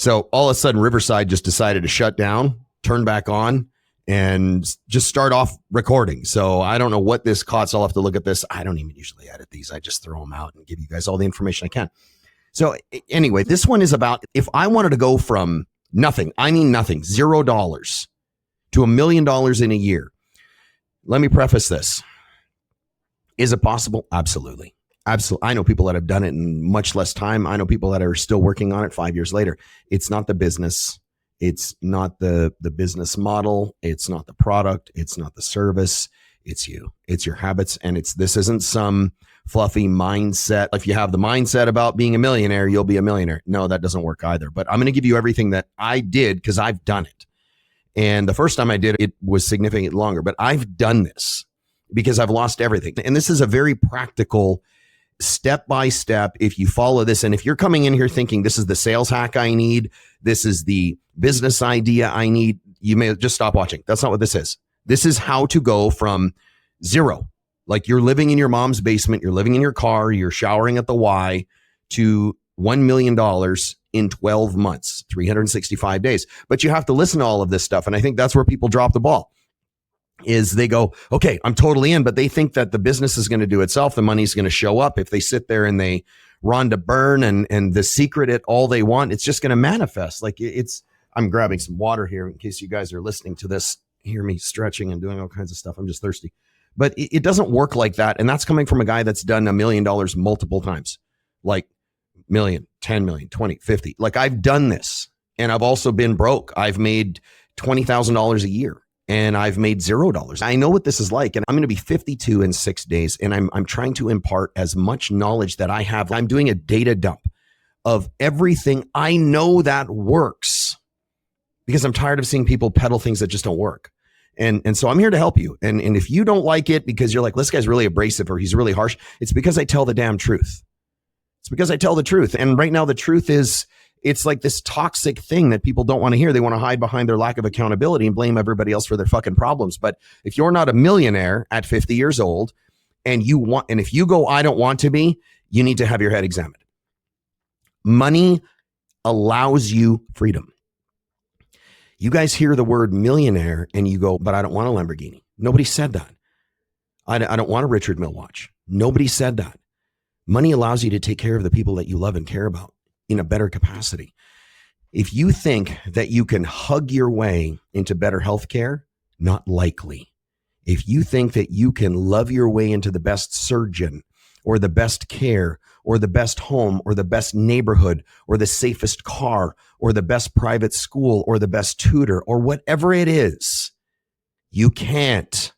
So all of a sudden, Riverside just decided to shut down, turn back on, and just start off recording. So I don't know what this costs. I'll have to look at this. I don't even usually edit these. I just throw them out and give you guys all the information I can. So anyway, this one is about if I wanted to go from nothing, I mean nothing, $0 to $1 million in a year. Let me preface this. Is it possible? Absolutely. Absolutely. I know people that have done it in much less time. I know people that are still working on it 5 years later. It's not the business. It's not the business model. It's not the product. It's not the service. It's you. It's your habits. And this isn't some fluffy mindset. If you have the mindset about being a millionaire, you'll be a millionaire. No, that doesn't work either. But I'm going to give you everything that I did because I've done it. And the first time I did it, it was significantly longer. But I've done this because I've lost everything. And this is a very practical step by step. If you follow this, and if you're coming in here thinking this is the sales hack I need, this is the business idea I need, you may just stop watching. That's not what this is. This is how to go from zero, like you're living in your mom's basement, you're living in your car, you're showering at the Y, to $1 million in 12 months, 365 days. But you have to listen to all of this stuff. And I think that's where people drop the ball. Is they go, okay, I'm totally in, but they think that the business is going to do itself. The money's going to show up. If they sit there and they Rhonda Byrne and the secret it all they want, it's just going to manifest. Like I'm grabbing some water here in case you guys are listening to this, hear me stretching and doing all kinds of stuff. I'm just thirsty, but it doesn't work like that. And that's coming from a guy that's done $1 million multiple times, like million, 10 million, 20, 50. Like I've done this and I've also been broke. I've made $20,000 a year. And I've made $0. I know what this is like. And I'm going to be 52 in 6 days. And I'm trying to impart as much knowledge that I have. I'm doing a data dump of everything I know that works because I'm tired of seeing people peddle things that just don't work. And so I'm here to help you. And if you don't like it because you're like, this guy's really abrasive or he's really harsh, it's because I tell the damn truth. It's because I tell the truth. And right now the truth is, it's like this toxic thing that people don't want to hear. They want to hide behind their lack of accountability and blame everybody else for their fucking problems. But if you're not a millionaire at 50 years old and if you go, I don't want to be, you need to have your head examined. Money allows you freedom. You guys hear the word millionaire and you go, but I don't want a Lamborghini. Nobody said that. I don't want a Richard Mille watch. Nobody said that. Money allows you to take care of the people that you love and care about in a better capacity. If you think that you can hug your way into better healthcare, not likely. If you think that you can love your way into the best surgeon or the best care or the best home or the best neighborhood or the safest car or the best private school or the best tutor or whatever it is, you can't.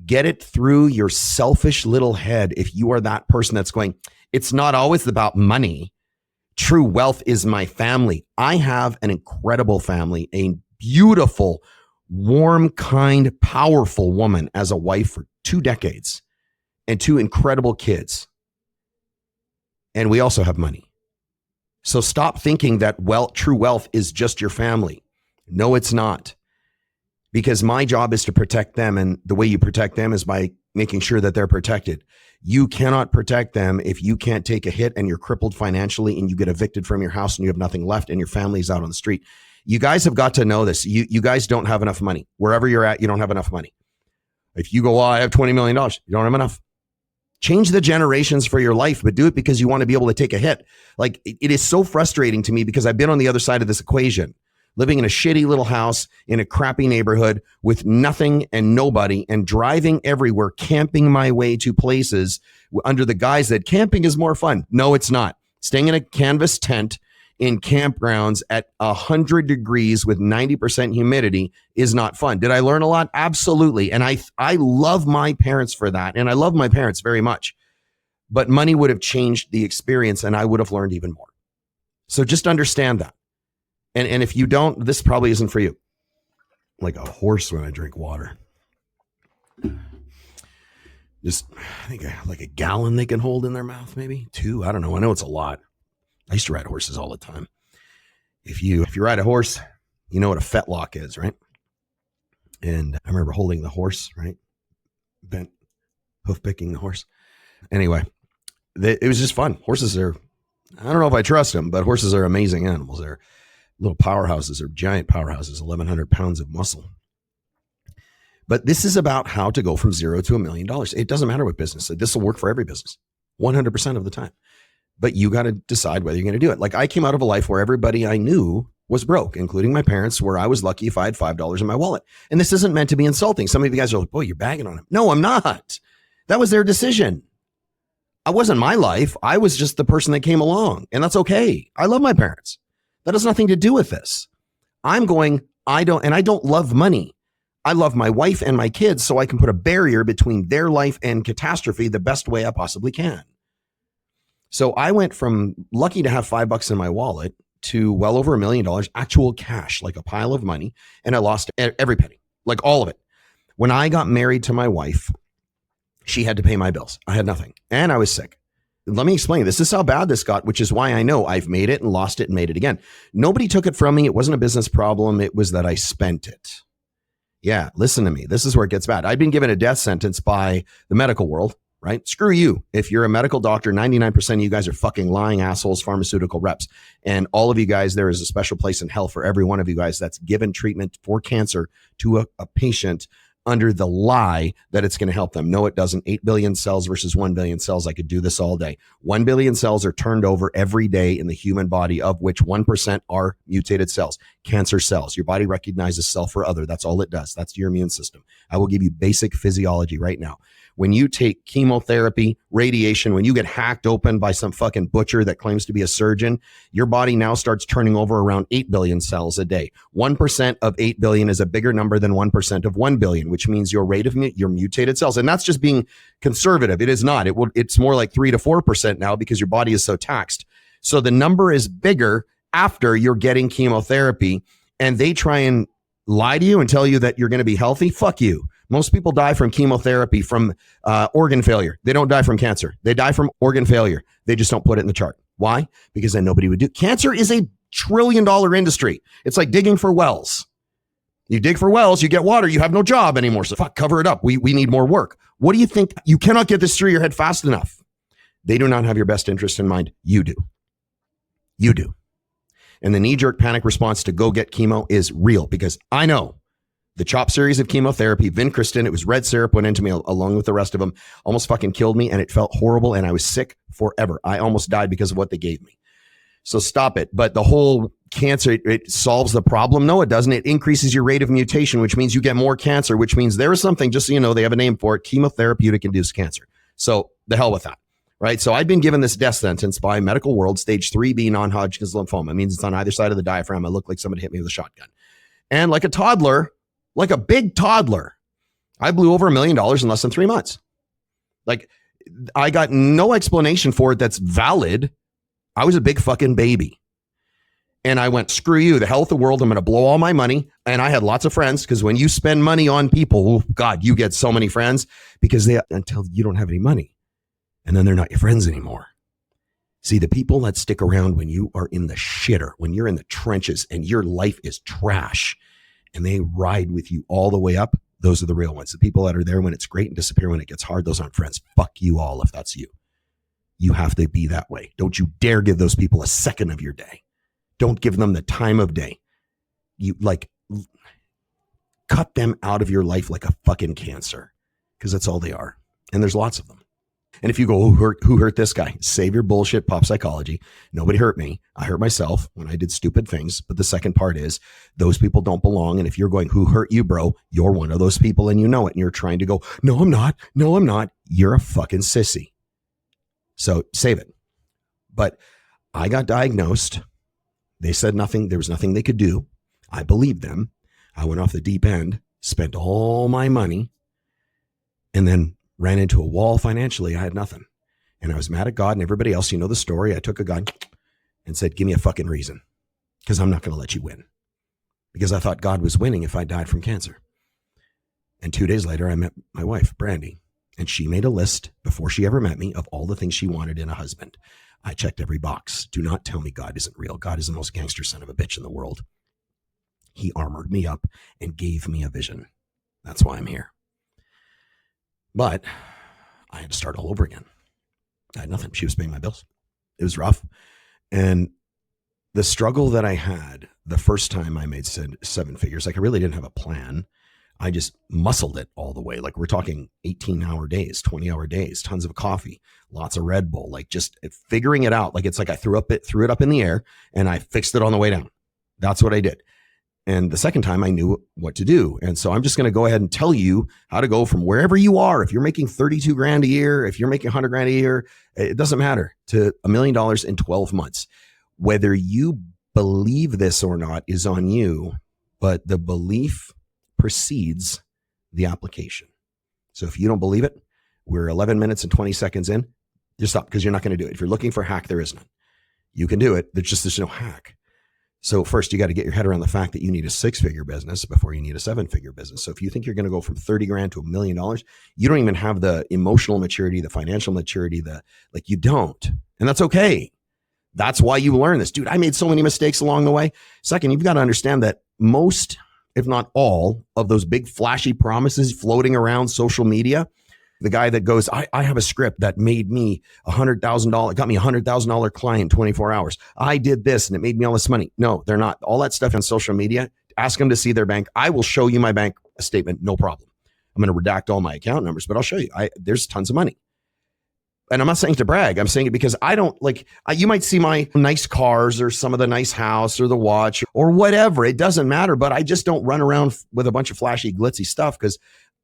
Get it through your selfish little head. If you are that person that's going, it's not always about money. True wealth is my family. I have an incredible family, a beautiful, warm, kind, powerful woman as a wife for 2 decades and 2 incredible kids. And we also have money. So stop thinking that true wealth is just your family. No, it's not. Because my job is to protect them. And the way you protect them is by making sure that they're protected. You cannot protect them if you can't take a hit and you're crippled financially and you get evicted from your house and you have nothing left and your family's out on the street. You guys have got to know this. You guys don't have enough money. Wherever you're at, you don't have enough money. If you go, I have $20 million, you don't have enough. Change the generations for your life, but do it because you want to be able to take a hit. Like it is so frustrating to me because I've been on the other side of this equation. Living in a shitty little house in a crappy neighborhood with nothing and nobody and driving everywhere, camping my way to places under the guise that camping is more fun. No, it's not. Staying in a canvas tent in campgrounds at 100 degrees with 90% humidity is not fun. Did I learn a lot? Absolutely. And I love my parents for that. And I love my parents very much. But money would have changed the experience and I would have learned even more. So just understand that. And if you don't, this probably isn't for you. Like a horse when I drink water. Just, I think like a gallon they can hold in their mouth, maybe 2. I don't know. I know it's a lot. I used to ride horses all the time. If you ride a horse, you know what a fetlock is, right? And I remember holding the horse, right? Hoof picking the horse. Anyway, it was just fun. Horses are I don't know if I trust them, but horses are amazing animals. They're little powerhouses. They're giant powerhouses, 1,100 pounds of muscle. But this is about how to go from $0 to $1 million. It doesn't matter what business. This will work for every business 100% of the time. But you got to decide whether you're going to do it. Like I came out of a life where everybody I knew was broke, including my parents, where I was lucky if I had $5 in my wallet. And this isn't meant to be insulting. Some of you guys are like, boy, you're bagging on them. No, I'm not. That was their decision. I wasn't my life. I was just the person that came along. And that's okay. I love my parents. That has nothing to do with this. I don't love money. I love my wife and my kids so I can put a barrier between their life and catastrophe the best way I possibly can. So I went from lucky to have $5 in my wallet to well over $1 million, actual cash, like a pile of money. And I lost every penny, like all of it. When I got married to my wife, she had to pay my bills. I had nothing. And I was sick. Let me explain. This is how bad this got, which is why I know I've made it and lost it and made it again. Nobody took it from me. It wasn't a business problem. It was that I spent it. Yeah, listen to me. This is where it gets bad. I've been given a death sentence by the medical world, right? Screw you. If you're a medical doctor, 99% of you guys are fucking lying assholes, pharmaceutical reps. And all of you guys, there is a special place in hell for every one of you guys that's given treatment for cancer to a patient under the lie that it's going to help them. No, it doesn't. 8 billion cells versus 1 billion cells. I could do this all day. 1 billion cells are turned over every day in the human body, of which 1% are mutated cells, cancer cells. Your body recognizes self or other. That's all it does. That's your immune system. I will give you basic physiology right now. When you take chemotherapy, radiation, when you get hacked open by some fucking butcher that claims to be a surgeon, your body now starts turning over around 8 billion cells a day. 1% of 8 billion is a bigger number than 1% of 1 billion, which means your rate of your mutated cells. And that's just being conservative. It is not. It's more like 3 to 4% now because your body is so taxed. So the number is bigger after you're getting chemotherapy, and they try and lie to you and tell you that you're going to be healthy. Fuck you. Most people die from chemotherapy, from organ failure. They don't die from cancer. They die from organ failure. They just don't put it in the chart. Why? Because then nobody would do. Cancer is a $1 trillion industry. It's like digging for wells. You dig for wells, you get water, you have no job anymore. So fuck, cover it up. We need more work. What do you think? You cannot get this through your head fast enough. They do not have your best interest in mind. You do. You do. And the knee-jerk panic response to go get chemo is real, because I know the CHOP series of chemotherapy, vincristine, it was red syrup, went into me along with the rest of them, almost fucking killed me, and it felt horrible, and I was sick forever. I almost died because of what they gave me. So stop it. But the whole cancer, it solves the problem. No, it doesn't. It increases your rate of mutation, which means you get more cancer, which means there is something, just so you know, they have a name for it, chemotherapeutic induced cancer. So the hell with that, right? So I've been given this death sentence by medical world, stage 3B non-Hodgkin's lymphoma. It means it's on either side of the diaphragm. I look like somebody hit me with a shotgun. And like a toddler, like a big toddler, I blew over $1 million in less than 3 months. Like, I got no explanation for it that's valid. I was a big fucking baby. And I went, screw you, the hell with the world. I'm going to blow all my money. And I had lots of friends, because when you spend money on people, oh God, you get so many friends, because until you don't have any money. And then they're not your friends anymore. See, the people that stick around when you are in the shitter, when you're in the trenches and your life is trash, and they ride with you all the way up, those are the real ones. The people that are there when it's great and disappear when it gets hard, those aren't friends. Fuck you all if that's you. You have to be that way. Don't you dare give those people a second of your day. Don't give them the time of day. You cut them out of your life like a fucking cancer, because that's all they are. And there's lots of them. And if you go, who hurt this guy? Save your bullshit pop psychology. Nobody hurt me. I hurt myself when I did stupid things. But the second part is, those people don't belong. And if you're going, who hurt you, bro? You're one of those people and you know it. And you're trying to go, no, I'm not. No, I'm not. You're a fucking sissy. So save it. But I got diagnosed. They said nothing. There was nothing they could do. I believed them. I went off the deep end, spent all my money, and then ran into a wall financially. I had nothing. And I was mad at God and everybody else. You know the story. I took a gun and said, give me a fucking reason, because I'm not going to let you win. Because I thought God was winning if I died from cancer. And 2 days later, I met my wife, Brandy, and she made a list before she ever met me of all the things she wanted in a husband. I checked every box. Do not tell me God isn't real. God is the most gangster son of a bitch in the world. He armored me up and gave me a vision. That's why I'm here. But I had to start all over again. I had nothing. She was paying my bills. It was rough. And the struggle that I had the first time I made seven figures, like I really didn't have a plan. I just muscled it all the way. Like we're talking 18-hour days, 20-hour days, tons of coffee, lots of Red Bull, like just figuring it out. Like it's like I threw it up in the air and I fixed it on the way down. That's what I did. And the second time I knew what to do. And so I'm just going to go ahead and tell you how to go from wherever you are. If you're making 32 grand a year, if you're making 100 grand a year, it doesn't matter, to $1 million in 12 months. Whether you believe this or not is on you, but the belief precedes the application. So if you don't believe it, we're 11 minutes and 20 seconds in, just stop, because you're not going to do it. If you're looking for a hack, there is none. You can do it. There's no hack. So first you got to get your head around the fact that you need a 6-figure business before you need a 7-figure business. So if you think you're going to go from 30 grand to $1 million, you don't even have the emotional maturity, the financial maturity, you don't. And that's okay. That's why you learn this. Dude, I made so many mistakes along the way. Second, you've got to understand that most, if not all, of those big flashy promises floating around social media, the guy that goes, I have a script that made me $100,000, got me $100,000 client in 24 hours. I did this and it made me all this money. No, they're not. All that stuff on social media, ask them to see their bank. I will show you my bank statement. No problem. I'm going to redact all my account numbers, but I'll show you. There's tons of money. And I'm not saying to brag. I'm saying it because I don't you might see my nice cars or some of the nice house or the watch or whatever. It doesn't matter, but I just don't run around with a bunch of flashy, glitzy stuff because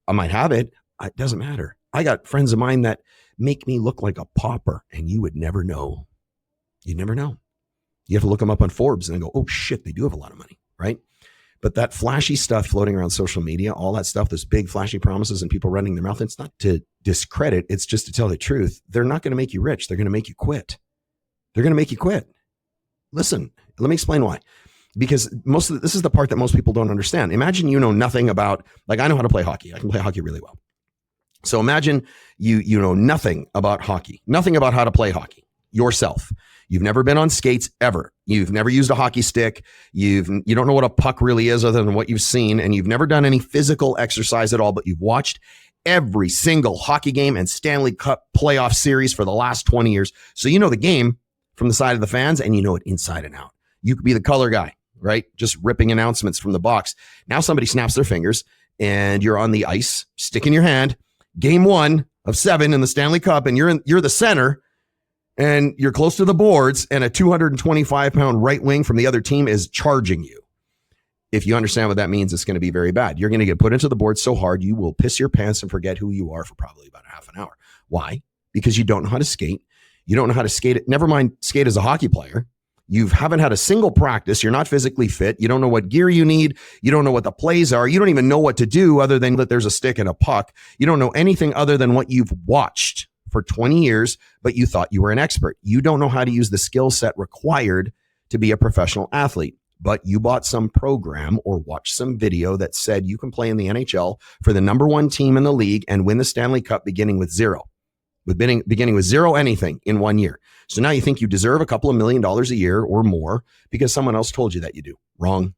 I might have it. It doesn't matter. I got friends of mine that make me look like a pauper and you would never know. You'd never know. You have to look them up on Forbes and go, oh shit, they do have a lot of money, right? But that flashy stuff floating around social media, all that stuff, those big flashy promises and people running their mouth, it's not to discredit. It's just to tell the truth. They're not going to make you rich. They're going to make you quit. They're going to make you quit. Listen, let me explain why. Because this is the part that most people don't understand. Imagine you know nothing about, I know how to play hockey. I can play hockey really well. So imagine you know nothing about hockey, nothing about how to play hockey yourself. You've never been on skates ever. You've never used a hockey stick. You don't know what a puck really is other than what you've seen. And you've never done any physical exercise at all, but you've watched every single hockey game and Stanley Cup playoff series for the last 20 years. So you know the game from the side of the fans and you know it inside and out. You could be the color guy, right? Just ripping announcements from the box. Now somebody snaps their fingers and you're on the ice, stick in your hand, game 1 of 7 in the Stanley Cup, and you're the center. And you're close to the boards and a 225-pound right wing from the other team is charging you. If you understand what that means, it's going to be very bad. You're going to get put into the board so hard, you will piss your pants and forget who you are for probably about a half an hour. Why? Because you don't know how to skate. You don't know how to skate it. Never mind skate as a hockey player. You haven't had a single practice. You're not physically fit. You don't know what gear you need. You don't know what the plays are. You don't even know what to do other than that there's a stick and a puck. You don't know anything other than what you've watched for 20 years, but you thought you were an expert. You don't know how to use the skill set required to be a professional athlete, but you bought some program or watched some video that said you can play in the NHL for the number 1 team in the league and win the Stanley Cup beginning with zero anything in 1 year. So now you think you deserve a couple of $1 million a year or more because someone else told you that you do. Wrong.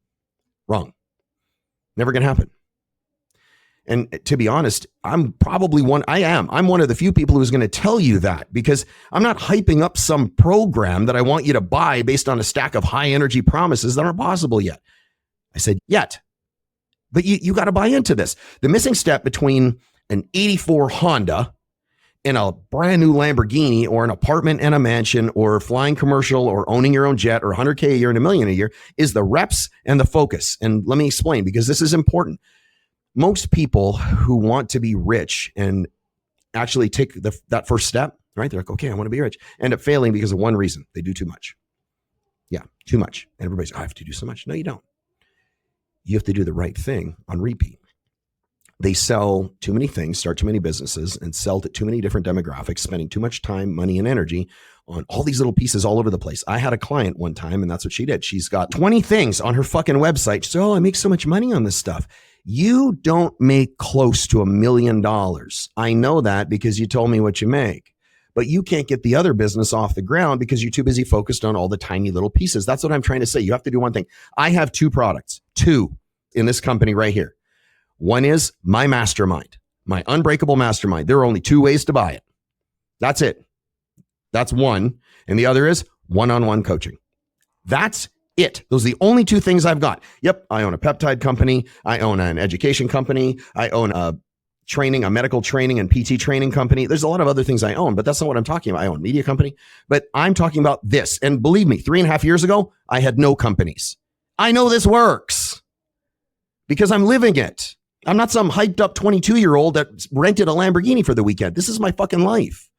Never going to happen. And to be honest, I'm one of the few people who's going to tell you that because I'm not hyping up some program that I want you to buy based on a stack of high energy promises that aren't possible yet. I said yet, but you got to buy into this. The missing step between an 84 Honda and a brand new Lamborghini or an apartment and a mansion or flying commercial or owning your own jet or 100K a year and $1 million a year is the reps and the focus. And let me explain because this is important. Most people who want to be rich and actually take that first step, right? They're like, okay, I want to be rich, end up failing because of one reason. They do too much. Yeah, too much. And everybody's, I have to do so much. No, you don't. You have to do the right thing on repeat. They sell too many things, start too many businesses, and sell to too many different demographics, spending too much time, money, and energy on all these little pieces all over the place. I had a client one time, and that's what she did. She's got 20 things on her fucking website. She said, oh, I make so much money on this stuff. You don't make close to $1 million. I know that because you told me what you make, but you can't get the other business off the ground because you're too busy focused on all the tiny little pieces. That's what I'm trying to say. You have to do one thing. I have 2 products, 2 in this company right here. One is my mastermind, my unbreakable mastermind. There are only 2 ways to buy it. That's it. That's one. And the other is one-on-one coaching. That's it. Those are the only two things I've got. Yep, I own a peptide company. I own an education company. I own a medical training and PT training company. There's a lot of other things I own, but that's not what I'm talking about. I own a media company, but I'm talking about this. And believe me, 3.5 years ago, I had no companies. I know this works because I'm living it. I'm not some hyped up 22-year-old that rented a Lamborghini for the weekend. This is my fucking life.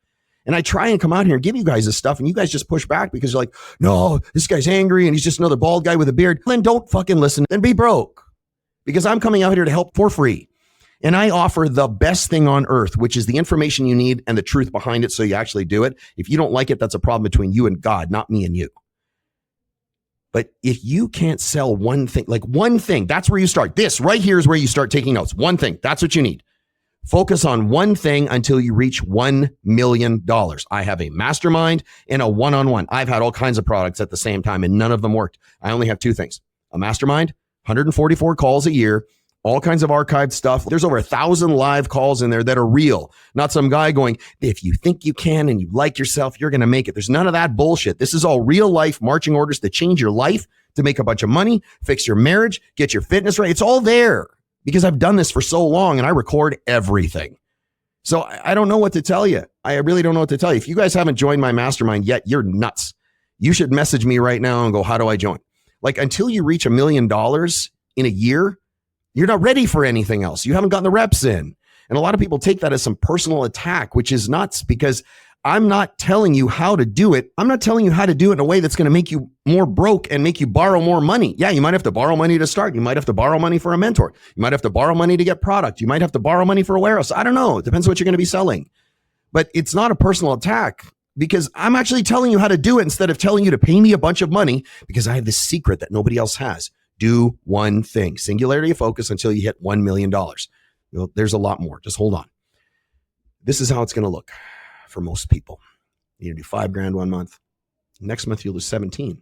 And I try and come out here and give you guys this stuff, and you guys just push back because you're like, no, this guy's angry and he's just another bald guy with a beard. Then don't fucking listen and be broke, because I'm coming out here to help for free. And I offer the best thing on earth, which is the information you need and the truth behind it so you actually do it. If you don't like it, that's a problem between you and God, not me and you. But if you can't sell one thing, like one thing, that's where you start. This right here is where you start taking notes. One thing, that's what you need. Focus on one thing until you reach $1 million. I have a mastermind and a one-on-one. I've had all kinds of products at the same time and none of them worked. I only have two things: a mastermind, 144 calls a year, all kinds of archived stuff. There's over 1,000 live calls in there that are real, not some guy going, if you think you can and you like yourself, you're going to make it. There's none of that bullshit. This is all real life marching orders to change your life, to make a bunch of money, fix your marriage, get your fitness right. It's all there because I've done this for so long and I record everything. So I don't know what to tell you. I really don't know what to tell you. If you guys haven't joined my mastermind yet, you're nuts. You should message me right now and go, how do I join? Like, until you reach $1 million in a year, you're not ready for anything else. You haven't gotten the reps in. And a lot of people take that as some personal attack, which is nuts, because I'm not telling you how to do it. I'm not telling you how to do it in a way that's going to make you more broke and make you borrow more money. Yeah, you might have to borrow money to start. You might have to borrow money for a mentor. You might have to borrow money to get product. You might have to borrow money for a warehouse. I don't know. It depends on what you're going to be selling. But it's not a personal attack, because I'm actually telling you how to do it instead of telling you to pay me a bunch of money, because I have this secret that nobody else has. Do one thing. Singularity of focus until you hit $1 million. There's a lot more. Just hold on. This is how it's going to look for most people. You do $5,000 one month. Next month, you'll do 17.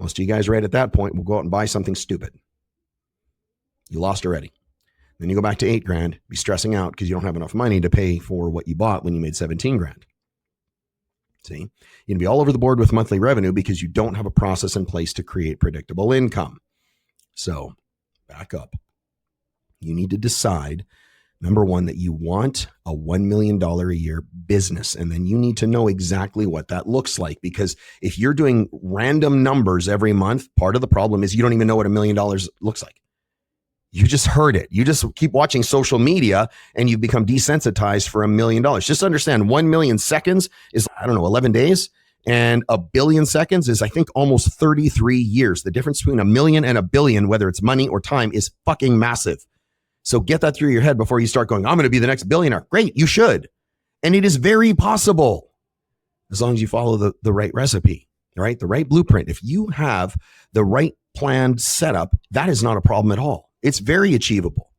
Most of you guys right at that point will go out and buy something stupid. You lost already. Then you go back to $8,000, be stressing out because you don't have enough money to pay for what you bought when you made 17,000. See, you can be all over the board with monthly revenue because you don't have a process in place to create predictable income. So back up. You need to decide, number one, that you want a $1 million a year business. And then you need to know exactly what that looks like. Because if you're doing random numbers every month, part of the problem is you don't even know what $1 million looks like. You just heard it. You just keep watching social media and you become desensitized for $1 million. Just understand 1 million seconds is, 11 days. And 1 billion seconds is, I think, almost 33 years. The difference between 1 million and 1 billion, whether it's money or time, is fucking massive. So get that through your head before you start going, I'm going to be the next billionaire. Great, you should. And it is very possible, as long as you follow the right recipe, right? The right blueprint. If you have the right planned setup, that is not a problem at all. It's very achievable.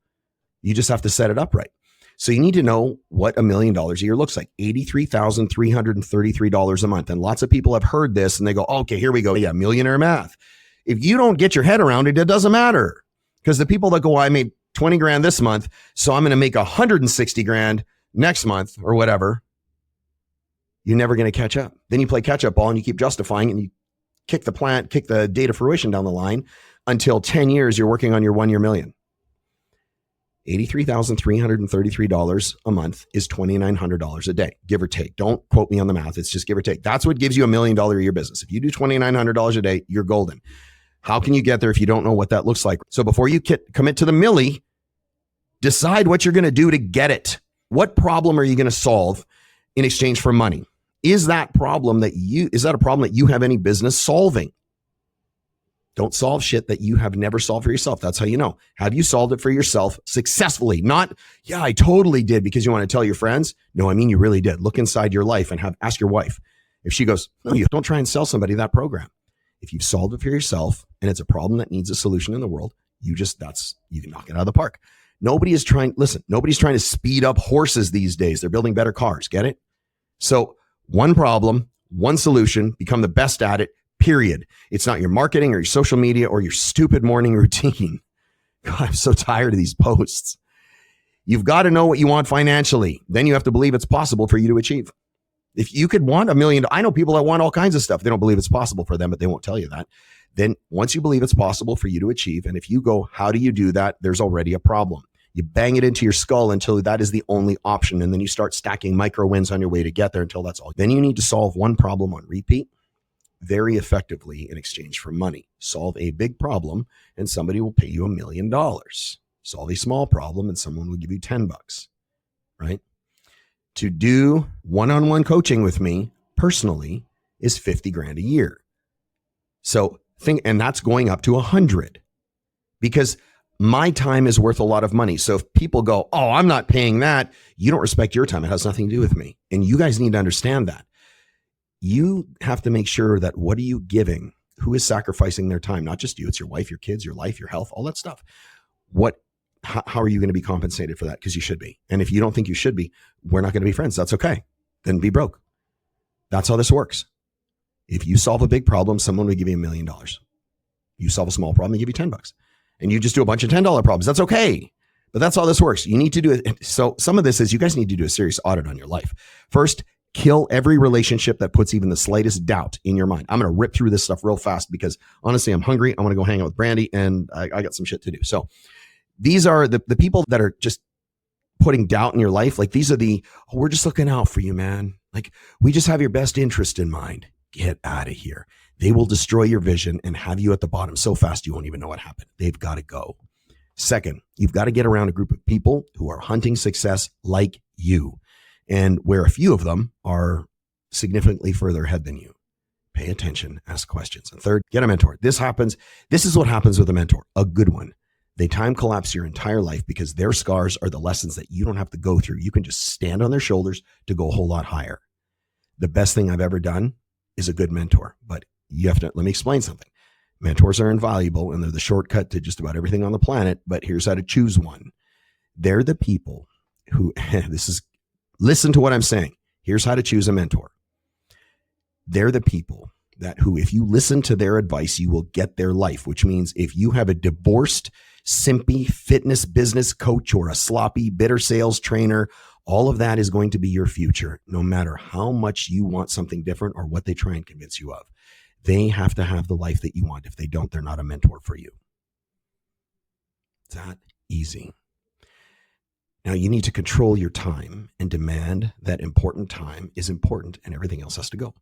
You just have to set it up right. So you need to know what $1 million a year looks like. $83,333 a month. And lots of people have heard this and they go, okay, here we go. Yeah, millionaire math. If you don't get your head around it, it doesn't matter. Because the people that go, I made 20 grand this month, so I'm going to make 160 grand next month or whatever, you're never going to catch up. Then you play catch up ball and you keep justifying and you kick the date of fruition down the line until 10 years you're working on your 1 year million. $83,333 a month is $2,900 a day, give or take. Don't quote me on the math. It's just give or take. That's what gives you $1 million a year business. If you do $2,900 a day, you're golden. How can you get there if you don't know what that looks like? So before you commit to the milli, decide what you're going to do to get it. What problem are you going to solve in exchange for money? Is that a problem that you have any business solving? Don't solve shit that you have never solved for yourself. That's how you know. Have you solved it for yourself successfully? Not, yeah, I totally did because you want to tell your friends. No, I mean, you really did. Look inside your life and ask your wife. If she goes, no, you don't try and sell somebody that program. If you've solved it for yourself and it's a problem that needs a solution in the world, you can knock it out of the park. Nobody's trying to speed up horses these days. They're building better cars. Get it? So one problem, one solution, become the best at it. Period. It's not your marketing or your social media or your stupid morning routine. God, I'm so tired of these posts. You've got to know what you want financially. Then you have to believe it's possible for you to achieve. If you could want $1 million, I know people that want all kinds of stuff. They don't believe it's possible for them, but they won't tell you that. Then once you believe it's possible for you to achieve, and if you go, how do you do that? There's already a problem. You bang it into your skull until that is the only option. And then you start stacking micro wins on your way to get there until that's all. Then you need to solve one problem on repeat very effectively in exchange for money. Solve a big problem and somebody will pay you $1 million. Solve a small problem and someone will give you $10, right? To do one-on-one coaching with me personally is 50 grand a year. So and that's going up to 100 because my time is worth a lot of money. So if people go, oh, I'm not paying that, you don't respect your time. It has nothing to do with me. And you guys need to understand that. You have to make sure that what are you giving? Who is sacrificing their time? Not just you, it's your wife, your kids, your life, your health, all that stuff. How are you going to be compensated for that? Because you should be. And if you don't think you should be, we're not going to be friends. That's okay. Then be broke. That's how this works. If you solve a big problem, someone will give you $1 million. You solve a small problem, they give you $10. And you just do a bunch of $10 problems. That's okay. But that's how this works. You need to do it. So some of this is you guys need to do a serious audit on your life. First, kill every relationship that puts even the slightest doubt in your mind. I'm going to rip through this stuff real fast because honestly, I'm hungry. I want to go hang out with Brandy and I got some shit to do. So these are the people that are just putting doubt in your life. Like these are we're just looking out for you, man. Like we just have your best interest in mind. Get out of here. They will destroy your vision and have you at the bottom so fast you won't even know what happened. They've got to go. Second, you've got to get around a group of people who are hunting success like you, and where a few of them are significantly further ahead than you. Pay attention, ask questions. And third, get a mentor. This is what happens with a mentor, a good one. They time collapse your entire life because their scars are the lessons that you don't have to go through. You can just stand on their shoulders to go a whole lot higher. The best thing I've ever done is a good mentor, but you have to, let me explain something. Mentors are invaluable and they're the shortcut to just about everything on the planet, but here's how to choose one. They're the people who, listen to what I'm saying. Here's how to choose a mentor. They're the people who, if you listen to their advice, you will get their life, which means if you have a divorced, simpy fitness business coach or a sloppy, bitter sales trainer, all of that is going to be your future, no matter how much you want something different or what they try and convince you of. They have to have the life that you want. If they don't, they're not a mentor for you. It's that easy. Now you need to control your time and demand that important time is important and everything else has to go.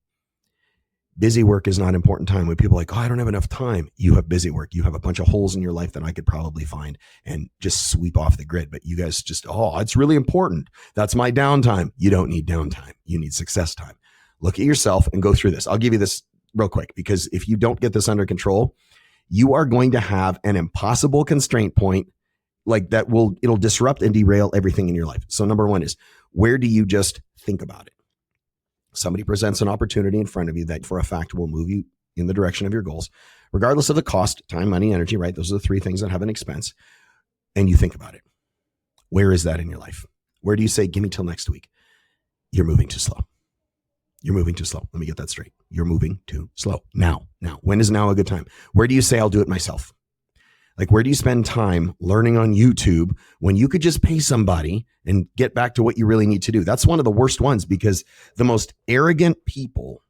Busy work is not important time. When people are like, oh, I don't have enough time. You have busy work. You have a bunch of holes in your life that I could probably find and just sweep off the grid. But you guys just, oh, it's really important. That's my downtime. You don't need downtime. You need success time. Look at yourself and go through this. I'll give you this real quick because if you don't get this under control, you are going to have an impossible constraint point like that it'll disrupt and derail everything in your life. So number one is, where do you just think about it? Somebody presents an opportunity in front of you that for a fact will move you in the direction of your goals, regardless of the cost, time, money, energy, right? Those are the three things that have an expense. And you think about it. Where is that in your life? Where do you say, give me till next week? You're moving too slow. You're moving too slow. Let me get that straight. You're moving too slow. Now. When is now a good time? Where do you say, I'll do it myself? Like, where do you spend time learning on YouTube when you could just pay somebody and get back to what you really need to do? That's one of the worst ones because the most arrogant people,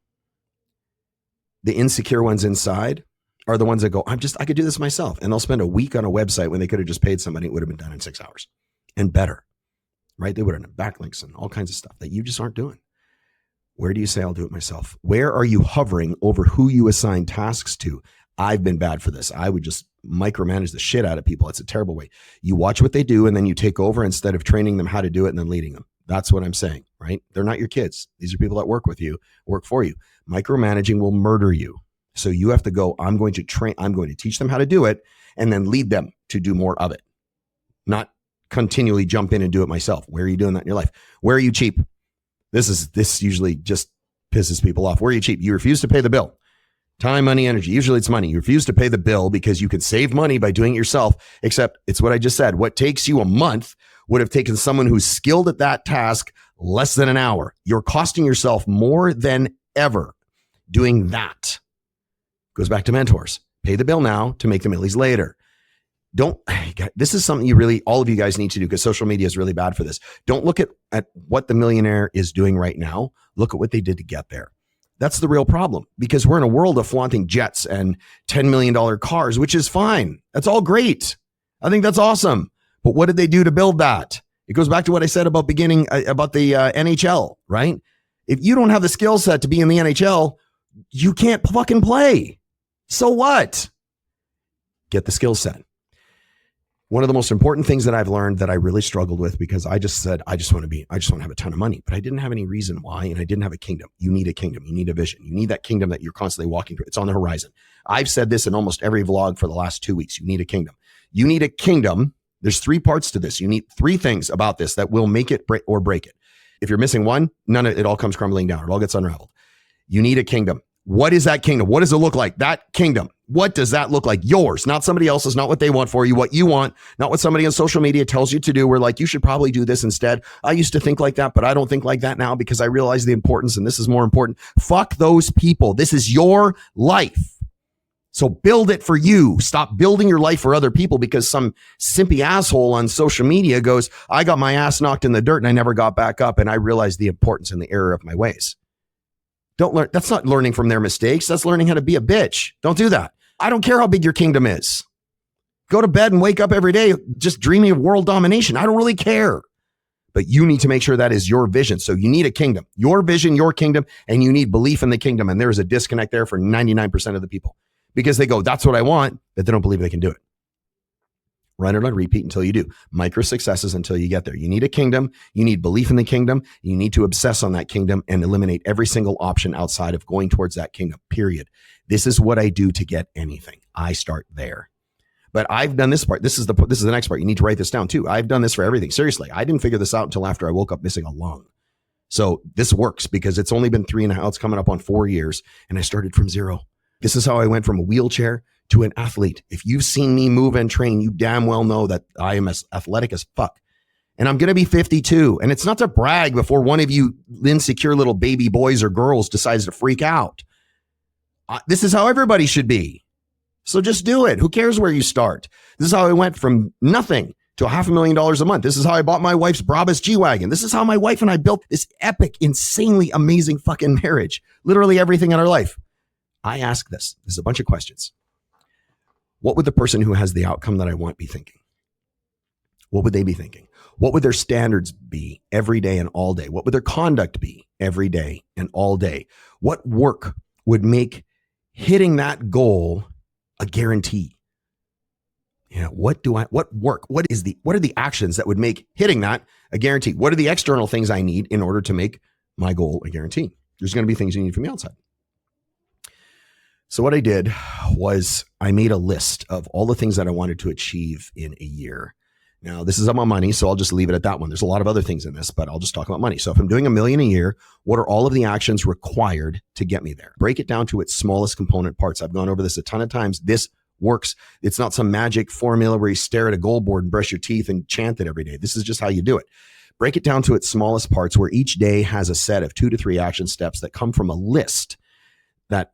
the insecure ones inside, are the ones that go, I could do this myself. And they'll spend a week on a website when they could have just paid somebody. It would have been done in 6 hours and better, right? They would have done backlinks and all kinds of stuff that you just aren't doing. Where do you say, I'll do it myself? Where are you hovering over who you assign tasks to? I've been bad for this. I would just micromanage the shit out of people. It's a terrible way. You watch what they do and then you take over instead of training them how to do it and then leading them. That's what I'm saying, right? They're not your kids. These are people that work with you, work for you. Micromanaging will murder you. So you have to go, I'm going to teach them how to do it and then lead them to do more of it. Not continually jump in and do it myself. Where are you doing that in your life? Where are you cheap? This usually just pisses people off. Where are you cheap? You refuse to pay the bill. Time, money, energy. Usually it's money. You refuse to pay the bill because you can save money by doing it yourself, except it's what I just said. What takes you a month would have taken someone who's skilled at that task less than an hour. You're costing yourself more than ever doing that. Goes back to mentors. Pay the bill now to make the millies later. Don't, this is something you really, all of you guys need to do because social media is really bad for this. Don't look at what the millionaire is doing right now. Look at what they did to get there. That's the real problem because we're in a world of flaunting jets and $10 million cars, which is fine. That's all great. I think that's awesome. But what did they do to build that? It goes back to what I said about beginning about the NHL, right? If you don't have the skill set to be in the NHL, you can't fucking play. So what? Get the skill set. One of the most important things that I've learned that I really struggled with because I just said, I just want to have a ton of money, but I didn't have any reason why. And I didn't have a kingdom. You need a kingdom. You need a vision. You need that kingdom that you're constantly walking through. It's on the horizon. I've said this in almost every vlog for the last 2 weeks. You need a kingdom. You need a kingdom. There's 3 parts to this. You need 3 things about this that will make it or break it. If you're missing one, none of it all comes crumbling down. It all gets unraveled. You need a kingdom. What is that kingdom? What does it look like? That kingdom. What does that look like? Yours, not somebody else's, not what they want for you, what you want, not what somebody on social media tells you to do. We're like, you should probably do this instead. I used to think like that, but I don't think like that now because I realize the importance and this is more important. Fuck those people. This is your life. So build it for you. Stop building your life for other people because some simpy asshole on social media goes, I got my ass knocked in the dirt and I never got back up. And I realized the importance and the error of my ways. Don't learn. That's not learning from their mistakes. That's learning how to be a bitch. Don't do that. I don't care how big your kingdom is. Go to bed and wake up every day just dreaming of world domination. I don't really care. But you need to make sure that is your vision. So you need a kingdom, your vision, your kingdom, and you need belief in the kingdom. And there is a disconnect there for 99% of the people because they go, that's what I want, but they don't believe they can do it. Run it on repeat until you do. Micro successes until you get there. You need a kingdom. You need belief in the kingdom. You need to obsess on that kingdom and eliminate every single option outside of going towards that kingdom, period. This is what I do to get anything. I start there. But I've done this part. This is the next part. You need to write this down too. I've done this for everything. Seriously, I didn't figure this out until after I woke up missing a lung. So this works because it's only been 3.5, it's coming up on 4 years. And I started from zero. This is how I went from a wheelchair to an athlete. If you've seen me move and train, you damn well know that I am as athletic as fuck. And I'm going to be 52. And it's not to brag before one of you insecure little baby boys or girls decides to freak out. This is how everybody should be. So just do it. Who cares where you start? This is how I went from nothing to $500,000 a month. This is how I bought my wife's Brabus G-Wagon. This is how my wife and I built this epic, insanely amazing fucking marriage. Literally everything in our life. I ask this. This is a bunch of questions. What would the person who has the outcome that I want be thinking? What would they be thinking? What would their standards be every day and all day? What would their conduct be every day and all day? What work would make hitting that goal a guarantee? Yeah, what work? What are the actions that would make hitting that a guarantee? What are the external things I need in order to make my goal a guarantee? There's going to be things you need from the outside. So what I did was I made a list of all the things that I wanted to achieve in a year. Now, this is about money, so I'll just leave it at that one. There's a lot of other things in this, but I'll just talk about money. So if I'm doing $1 million a year, what are all of the actions required to get me there? Break it down to its smallest component parts. I've gone over this a ton of times. This works. It's not some magic formula where you stare at a goal board and brush your teeth and chant it every day. This is just how you do it. Break it down to its smallest parts where each day has a set of 2 to 3 action steps that come from a list that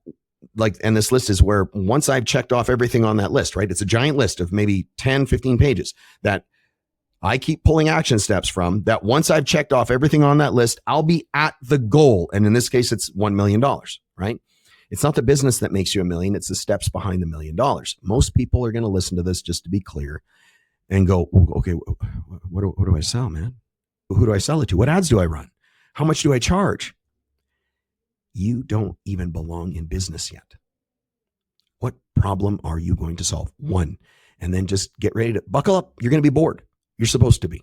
and this list is where once I've checked off everything on that list, right? It's a giant list of maybe 10, 15 pages that I keep pulling action steps from that once I've checked off everything on that list, I'll be at the goal. And in this case, it's $1 million, right? It's not the business that makes you $1 million. It's the steps behind the $1 million. Most people are going to listen to this just to be clear and go, okay, what do I sell, man? Who do I sell it to? What ads do I run? How much do I charge? You don't even belong in business yet. What problem are you going to solve? One, and then just get ready to buckle up. You're going to be bored. You're supposed to be.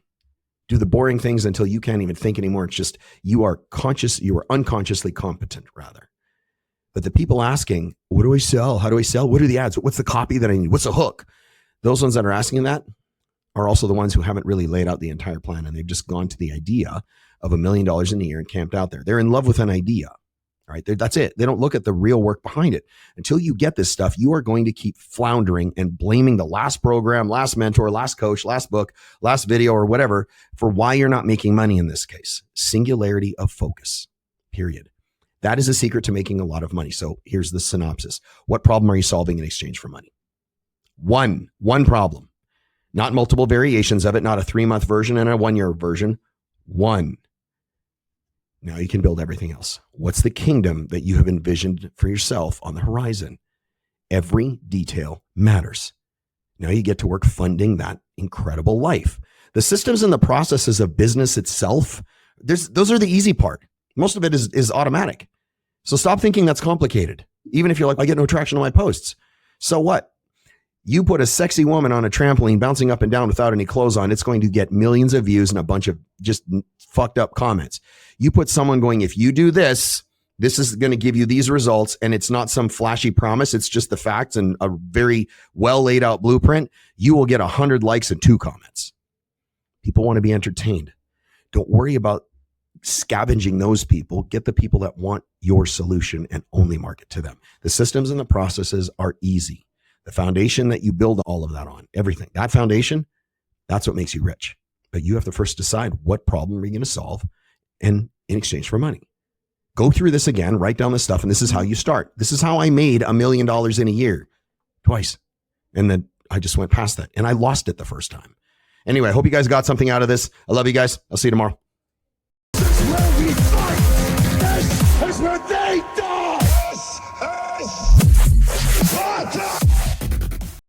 Do the boring things until you can't even think anymore. It's just you are unconsciously competent, rather. But the people asking, what do I sell? How do I sell? What are the ads? What's the copy that I need? What's the hook? Those ones that are asking that are also the ones who haven't really laid out the entire plan, and they've just gone to the idea of $1 million in a year and camped out there. They're in love with an idea. Right? That's it. They don't look at the real work behind it. Until you get this stuff, you are going to keep floundering and blaming the last program, last mentor, last coach, last book, last video, or whatever for why you're not making money in this case. Singularity of focus, period. That is a secret to making a lot of money. So here's the synopsis. What problem are you solving in exchange for money? One problem. not multiple variations of it, not a 3-month version and a 1-year version. One. Now you can build everything else. What's the kingdom that you have envisioned for yourself on the horizon? Every detail matters. Now you get to work funding that incredible life. The systems and the processes of business itself, those are the easy part. Most of it is automatic. So stop thinking that's complicated. Even if you're like, I get no traction on my posts. So what? You put a sexy woman on a trampoline bouncing up and down without any clothes on, it's going to get millions of views and a bunch of just fucked up comments. You put someone going, if you do this, this is going to give you these results, and it's not some flashy promise, it's just the facts and a very well laid out blueprint, you will get 100 likes and 2 comments. People want to be entertained. Don't worry about scavenging those people. Get the people that want your solution and only market to them. The systems and the processes are easy. The foundation that you build all of that on, everything, that foundation, that's what makes you rich. But you have to first decide what problem are you going to solve and in exchange for money. Go through this again, write down this stuff, and this is how you start. This is how I made $1 million in a year, twice. And then I just went past that, and I lost it the first time. Anyway, I hope you guys got something out of this. I love you guys. I'll see you tomorrow. This is where we fight. This is where they